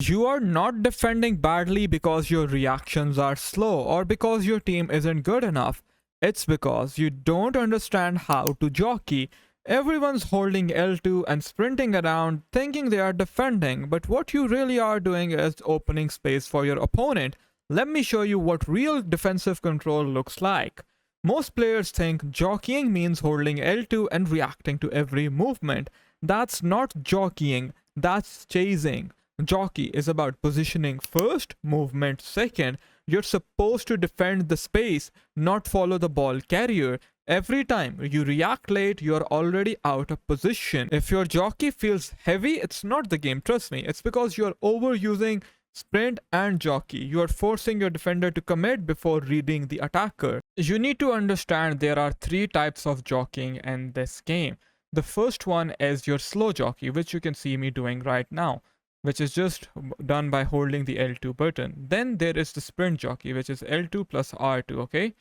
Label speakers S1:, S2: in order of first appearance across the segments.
S1: You are not defending badly because your reactions are slow or because your team isn't good enough. It's because you don't understand how to jockey. Everyone's holding L2 and sprinting around thinking they are defending, but what you really are doing is opening space for your opponent. Let me show you what real defensive control looks like. Most players think jockeying means holding L2 and reacting to every movement. That's not jockeying, that's chasing. Jockey is about positioning first, movement second. You're supposed to defend the space, not follow the ball carrier. Every time you react late, you're already out of position. If your jockey feels heavy, it's not the game, trust me. It's because you're overusing sprint and jockey. You are forcing your defender to commit before reading the attacker. You need to understand there are three types of jockeying in this game. The first one is your slow jockey, which you can see me doing right now, which is just done by holding the L2 button. Then there is the sprint jockey, which is L2 plus R2, okay?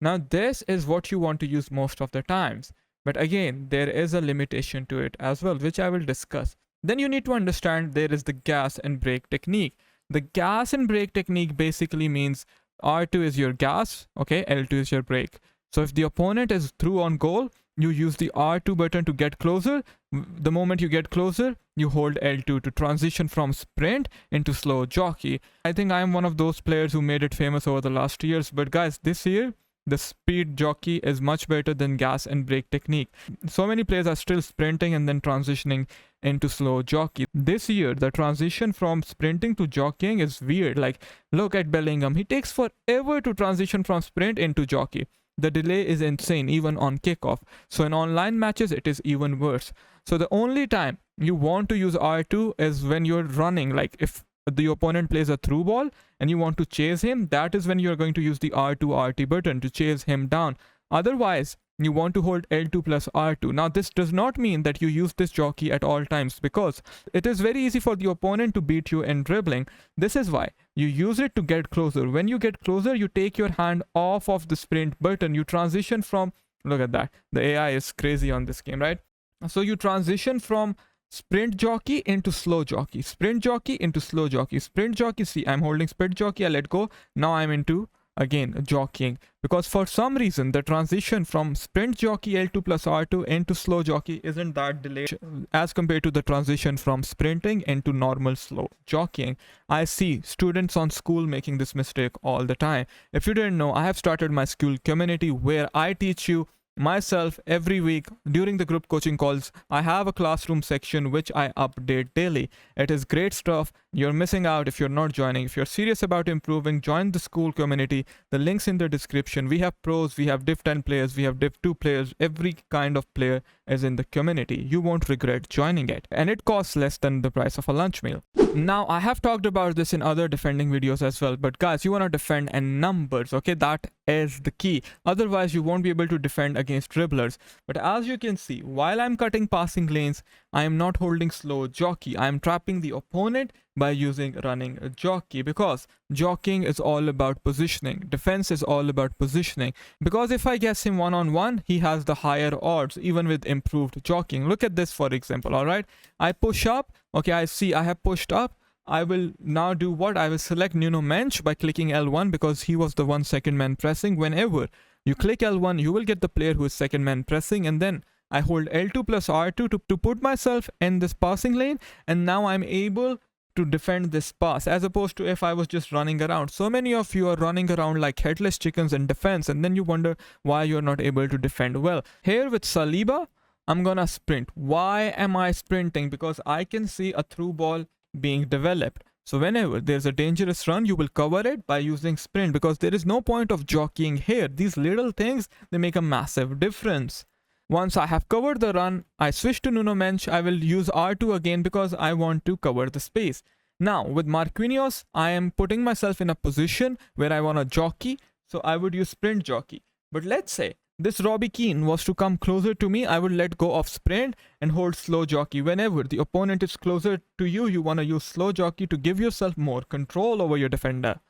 S1: Now this is what you want to use most of the times. But again, there is a limitation to it as well, which I will discuss. Then you need to understand there is the gas and brake technique. The gas and brake technique basically means R2 is your gas, okay? L2 is your brake. So if the opponent is through on goal, you use the R2 button to get closer. The moment you get closer, you hold L2 to transition from sprint into slow jockey. I think I am one of those players who made it famous over the last years. But guys, this year, the speed jockey is much better than gas and brake technique. So many players are still sprinting and then transitioning into slow jockey. This year, the transition from sprinting to jockeying is weird. Like, look at Bellingham. He takes forever to transition from sprint into jockey. The delay is insane, even on kickoff. So in online matches, it is even worse. So the only time you want to use R2 is when you're running. Like if the opponent plays a through ball and you want to chase him, that is when you're going to use the R2 RT button to chase him down. Otherwise, you want to hold L2 plus R2. Now, this does not mean that you use this jockey at all times because it is very easy for the opponent to beat you in dribbling. This is why you use it to get closer. When you get closer, you take your hand off of the sprint button. You transition from, look at that. The AI is crazy on this game, right? So you transition from sprint jockey into slow jockey, sprint jockey into slow jockey, sprint jockey. See, I'm holding sprint jockey. I let go. Now I'm into again jockeying, because for some reason the transition from sprint jockey L2 plus R2 into slow jockey isn't that delayed as compared to the transition from sprinting into normal slow jockeying. I see students on school making this mistake all the time. If you didn't know, I have started my school community where I teach you myself every week during the group coaching calls. I have a classroom section which I update daily. It is great stuff. You're missing out if you're not joining. If you're serious about improving, join the school community. The link's in the description. We have pros, we have div 10 players, we have div 2 players. Every kind of player is in the community. You won't regret joining it, and it costs less than the price of a lunch meal. Now, I have talked about this in other defending videos as well, but guys, you want to defend in numbers, okay? That is the key. Otherwise, you won't be able to defend against dribblers. But as you can see, while I'm cutting passing lanes, I am not holding slow jockey. I am trapping the opponent by using running a jockey, because jockeying is all about positioning. Defense is all about positioning, because if I guess him one-on-one, he has the higher odds even with improved jockeying. Look at this, for example. All right, I push up. Okay, I see I have pushed up. I will now do what? I will select Nuno Mensch by clicking L1 because he was the one second man pressing. Whenever you click L1, you will get the player who is second man pressing, and then I hold L2 plus R2 to put myself in this passing lane, and now I'm able to defend this pass, as opposed to if I was just running around. So many of you are running around like headless chickens in defense, and then you wonder why you're not able to defend well. Here with Saliba, I'm gonna sprint. Why am I sprinting? Because I can see a through ball being developed. So whenever there's a dangerous run, you will cover it by using sprint, because there is no point of jockeying here. These little things, they make a massive difference. Once I have covered the run, I switch to Nuno Mensch. I will use R2 again because I want to cover the space. Now with Marquinhos, I am putting myself in a position where I want to jockey, so I would use sprint jockey. But let's say this Robbie Keane was to come closer to me, I would let go of sprint and hold slow jockey. Whenever the opponent is closer to you, you want to use slow jockey to give yourself more control over your defender.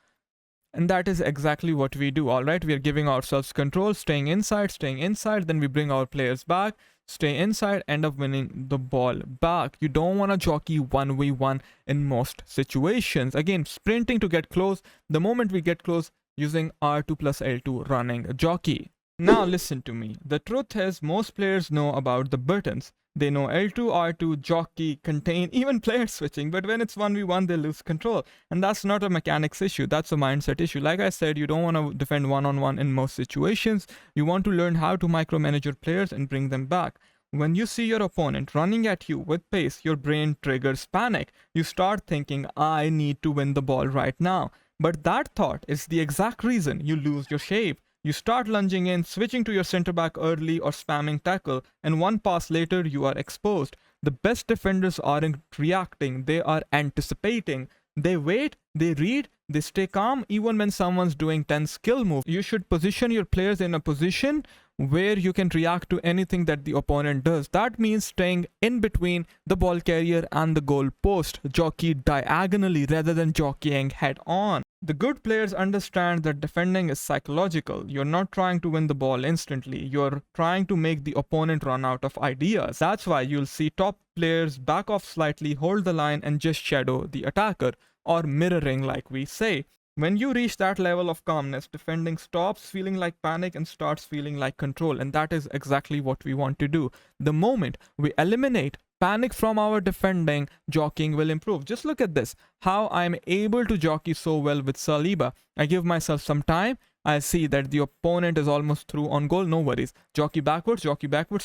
S1: And that is exactly what we do. All right, we are giving ourselves control, staying inside, then we bring our players back. stay inside, end up winning the ball back. You don't want to jockey 1v1 in most situations. Again, sprinting to get close. The moment we get close, using R2 plus L2 running a jockey. Now listen to me. The truth is most players know about the buttons. They know L2, R2, jockey, contain, even player switching, but when it's 1v1 they lose control. And that's not a mechanics issue, that's a mindset issue. Like I said, you don't want to defend one-on-one in most situations. You want to learn how to micromanage your players and bring them back. When you see your opponent running at you with pace, your brain triggers panic. You start thinking, I need to win the ball right now. But that thought is the exact reason you lose your shape. You start lunging in, switching to your center back early or spamming tackle, and one pass later you are exposed. The best defenders aren't reacting, they are anticipating. They wait, they read, they stay calm even when someone's doing 10 skill moves. You should position your players in a position where you can react to anything that the opponent does. That means staying in between the ball carrier and the goal post. Jockey diagonally rather than jockeying head on. The good players understand that defending is psychological. You're not trying to win the ball instantly. You're trying to make the opponent run out of ideas. That's why you'll see top players back off slightly, hold the line, and just shadow the attacker, or mirroring like we say. When you reach that level of calmness, defending stops feeling like panic and starts feeling like control, and that is exactly what we want to do. The moment we eliminate panic from our defending, jockeying will improve. Just look at this, how I'm able to jockey so well with Saliba. I give myself some time, I see that the opponent is almost through on goal, no worries. Jockey backwards,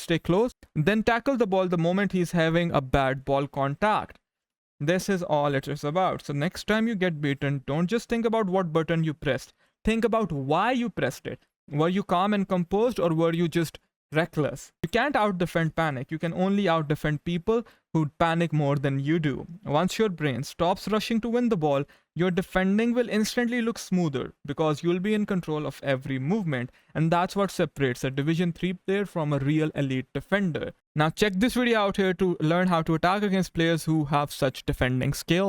S1: stay close, then tackle the ball the moment he's having a bad ball contact. This is all it is about. So next time you get beaten, don't just think about what button you pressed. Think about why you pressed it. Were you calm and composed, or were you just reckless? You can't out-defend panic. You can only out-defend people who panic more than you do. Once your brain stops rushing to win the ball, your defending will instantly look smoother because you'll be in control of every movement. And that's what separates a Division 3 player from a real elite defender. Now check this video out here to learn how to attack against players who have such defending skills.